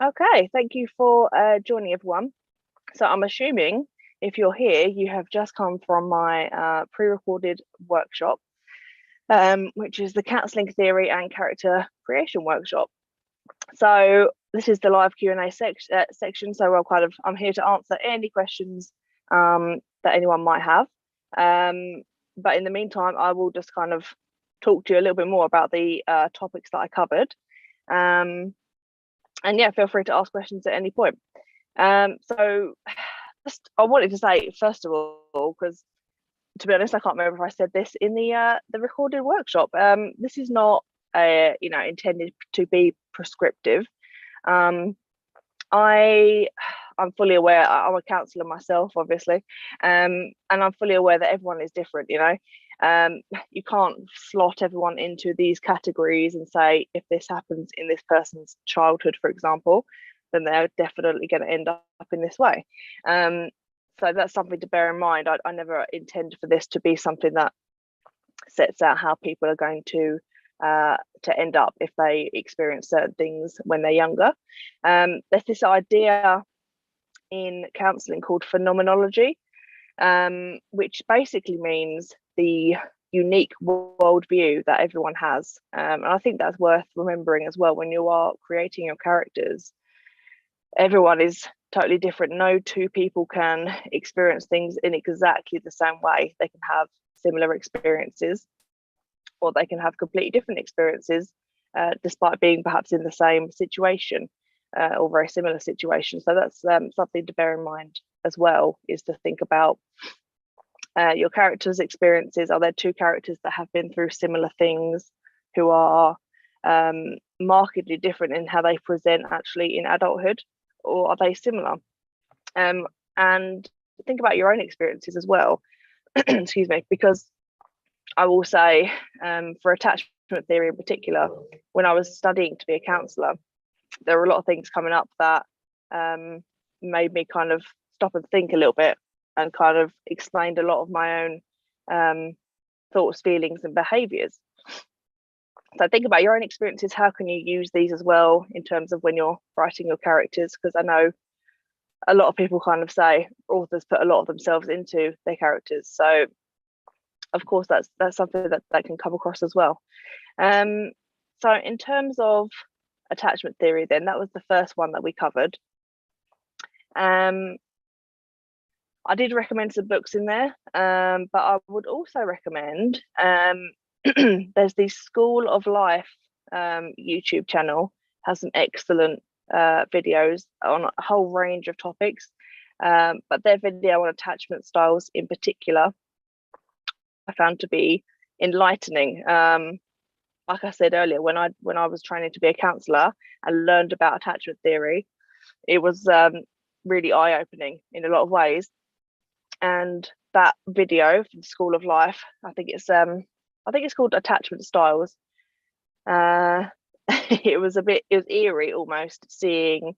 Okay, thank you for joining everyone. So I'm assuming if you're here, you have just come from my pre-recorded workshop, which is the counselling theory and character creation workshop. So this is the live Q&A section. So I'm here to answer any questions that anyone might have. But in the meantime, I will just kind of talk to you a little bit more about the topics that I covered. And yeah, feel free to ask questions at any point. So I wanted to say, first of all, because to be honest, I can't remember if I said this in the recorded workshop. This is not intended to be prescriptive. I'm fully aware. I'm a counsellor myself, obviously, and I'm fully aware that everyone is different. You can't slot everyone into these categories and say if this happens in this person's childhood, for example, then they're definitely going to end up in this way. So that's something to bear in mind. I never intend for this to be something that sets out how people are going to end up if they experience certain things when they're younger. There's this idea in counselling called phenomenology, which basically means the unique worldview that everyone has. And I think that's worth remembering as well when you are creating your characters. Everyone is totally different. No two people can experience things in exactly the same way. They can have similar experiences, or they can have completely different experiences, despite being perhaps in the same situation or very similar situation. So that's something to bear in mind as well, is to think about your characters' experiences. Are there two characters that have been through similar things who are markedly different in how they present actually in adulthood, or are they similar? And think about your own experiences as well. Excuse me, because I will say, for attachment theory in particular, when I was studying to be a counsellor, there were a lot of things coming up that made me kind of stop and think a little bit, and kind of explained a lot of my own thoughts, feelings, and behaviours. So think about your own experiences. How can you use these as well in terms of when you're writing your characters? Because I know a lot of people kind of say authors put a lot of themselves into their characters. So of course, that's something that can come across as well. So in terms of attachment theory, then that was the first one that we covered. I did recommend some books in there, but I would also recommend there's the School of Life YouTube channel, has some excellent videos on a whole range of topics, but their video on attachment styles in particular I found to be enlightening. Like I said earlier, when I was training to be a counsellor and learned about attachment theory, it was really eye-opening in a lot of ways. And that video from the School of Life, I think it's called Attachment Styles. It was eerie almost, seeing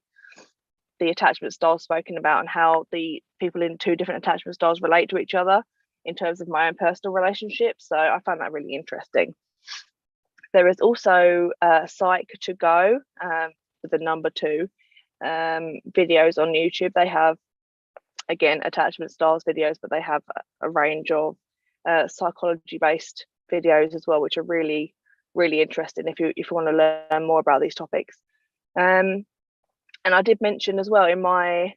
the attachment styles spoken about and how the people in two different attachment styles relate to each other in terms of my own personal relationships. So I found that really interesting. There is also Psych to Go, with the number 2 videos on YouTube. They have, again, attachment styles videos, but they have a range of psychology based videos as well, which are really, really interesting if you want to learn more about these topics. And I did mention as well in my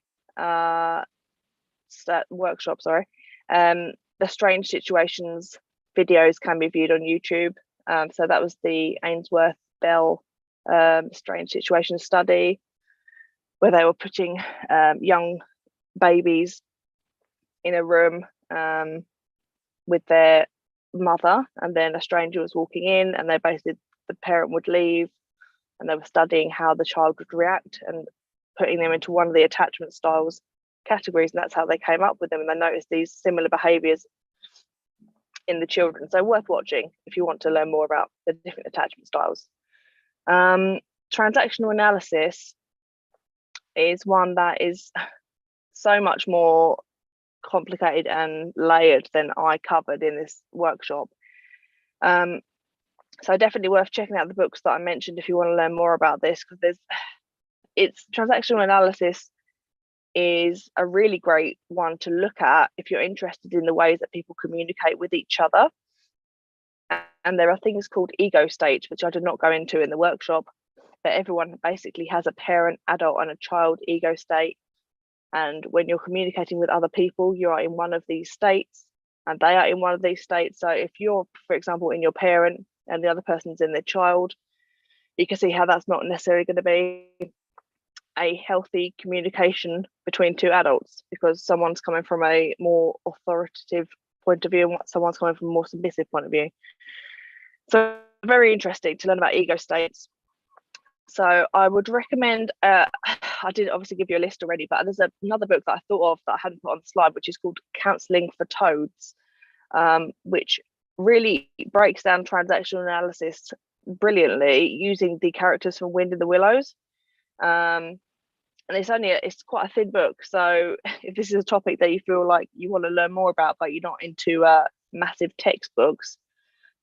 workshop, the strange situations videos can be viewed on YouTube. So that was the Ainsworth Bell strange situation study, where they were putting young babies in a room with their mother, and then a stranger was walking in, and they basically, the parent would leave, and they were studying how the child would react and putting them into one of the attachment styles categories, and that's how they came up with them. And they noticed these similar behaviors in the children. So worth watching if you want to learn more about the different attachment styles. Transactional analysis is one that is so much more complicated and layered than I covered in this workshop. So definitely worth checking out the books that I mentioned if you want to learn more about this, because it's transactional analysis is a really great one to look at if you're interested in the ways that people communicate with each other. And there are things called ego states, which I did not go into in the workshop, but everyone basically has a parent, adult, and a child ego state. And when you're communicating with other people, you are in one of these states and they are in one of these states. So if you're, for example, in your parent and the other person's in their child, you can see how that's not necessarily going to be a healthy communication between two adults, because someone's coming from a more authoritative point of view and someone's coming from a more submissive point of view. So very interesting to learn about ego states. So I would recommend, I did obviously give you a list already, but there's another book that I thought of that I hadn't put on the slide, which is called Counselling for Toads, which really breaks down transactional analysis brilliantly using the characters from Wind in the Willows. And it's quite a thin book. So if this is a topic that you feel like you want to learn more about, but you're not into massive textbooks,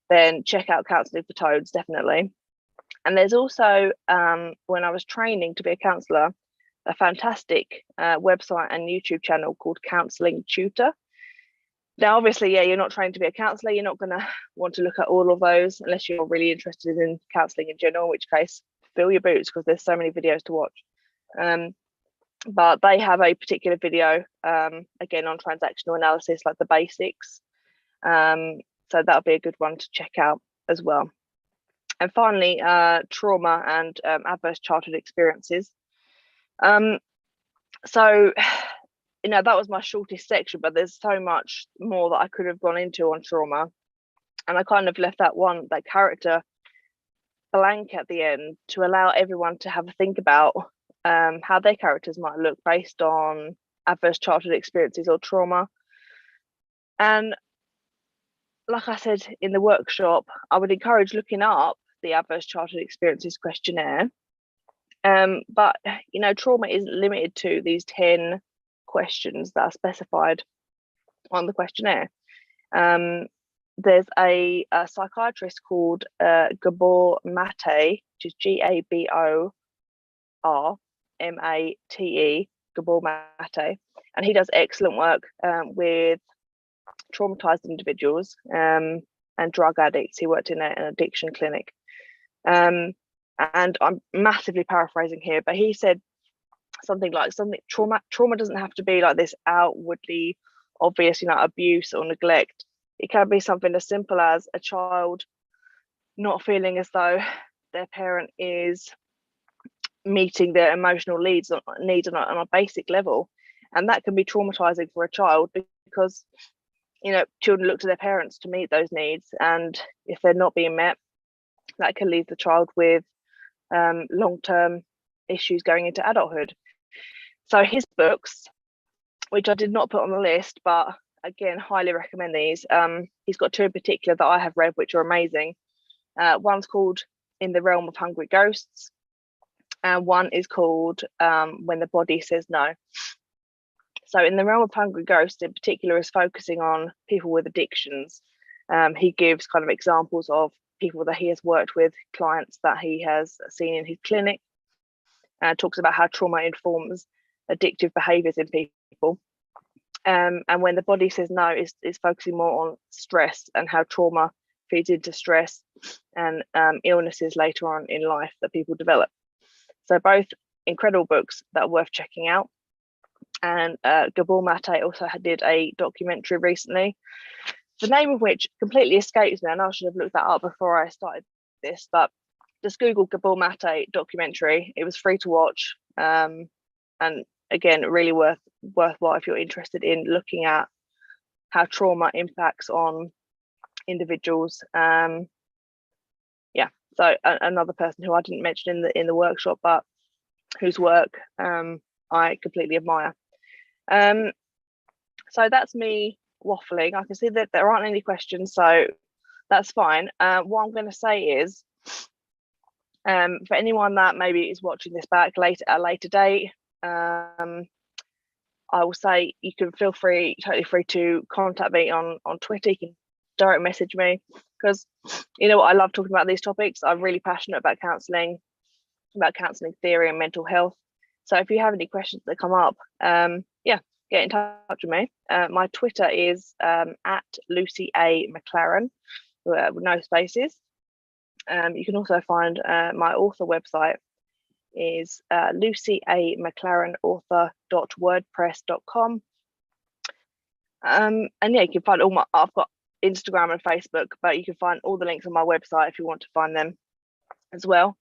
then check out Counselling for Toads, definitely. And there's also, when I was training to be a counsellor, a fantastic website and YouTube channel called Counselling Tutor. Now, obviously, yeah, you're not trained to be a counsellor. You're not going to want to look at all of those unless you're really interested in counselling in general, in which case, fill your boots because there's so many videos to watch. But they have a particular video, again, on transactional analysis, like the basics. So that'll be a good one to check out as well. And finally, trauma and adverse childhood experiences. So, that was my shortest section, but there's so much more that I could have gone into on trauma. And I kind of left that character blank at the end to allow everyone to have a think about how their characters might look based on adverse childhood experiences or trauma. And like I said in the workshop, I would encourage looking up the adverse childhood experiences questionnaire. But trauma isn't limited to these 10 questions that are specified on the questionnaire. There's a psychiatrist called Gabor Mate, which is Gabormate, Gabor Mate, and he does excellent work with traumatized individuals and drug addicts. He worked in an addiction clinic. And I'm massively paraphrasing here, but he said something like trauma doesn't have to be like this outwardly obvious, abuse or neglect. It can be something as simple as a child not feeling as though their parent is meeting their emotional needs on a basic level, and that can be traumatizing for a child because children look to their parents to meet those needs, and if they're not being met, that can leave the child with long-term issues going into adulthood. So his books, which I did not put on the list, but again, highly recommend these. He's got 2 in particular that I have read, which are amazing. One's called In the Realm of Hungry Ghosts, and one is called When the Body Says No. So In the Realm of Hungry Ghosts in particular is focusing on people with addictions. He gives kind of examples of people that he has worked with, clients that he has seen in his clinic, talks about how trauma informs addictive behaviors in people. And When the Body Says No is focusing more on stress and how trauma feeds into stress and illnesses later on in life that people develop. So both incredible books that are worth checking out. And Gabor Mate also did a documentary recently, the name of which completely escapes me. I know I should have looked that up before I started this, but just Google Gabor Mate documentary. It was free to watch, and again, really worthwhile if you're interested in looking at how trauma impacts on individuals. So another person who I didn't mention in the workshop, but whose work I completely admire. So that's me waffling. I can see that there aren't any questions, so that's fine. What I'm going to say is, for anyone that maybe is watching this back at a later date, I will say you can totally free to contact me on Twitter. You can direct message me, because I love talking about these topics. I'm really passionate about counselling theory and mental health. So if you have any questions that come up, yeah, get in touch with me. My Twitter is at Lucy A McLaren with no spaces. You can also find my author website is lucyamclarenauthor.wordpress.com. And yeah, you can find I've got Instagram and Facebook, but you can find all the links on my website if you want to find them as well.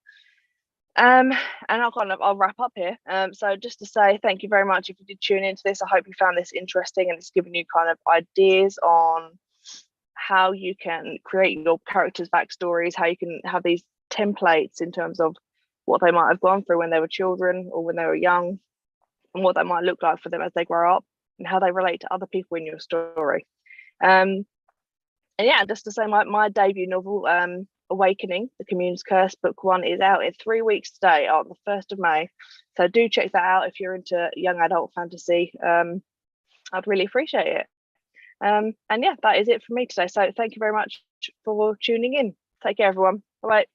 And I'll wrap up here. So just to say thank you very much if you did tune into this. I hope you found this interesting and it's given you kind of ideas on how you can create your characters' backstories, how you can have these templates in terms of what they might have gone through when they were children or when they were young, and what that might look like for them as they grow up, and how they relate to other people in your story. And yeah, just to say my debut novel, Awakening, The Commune's Curse, book 1, is out in 3 weeks today, on the 1st of May. So do check that out if you're into young adult fantasy. I'd really appreciate it. And yeah, that is it for me today. So thank you very much for tuning in. Take care, everyone. Bye.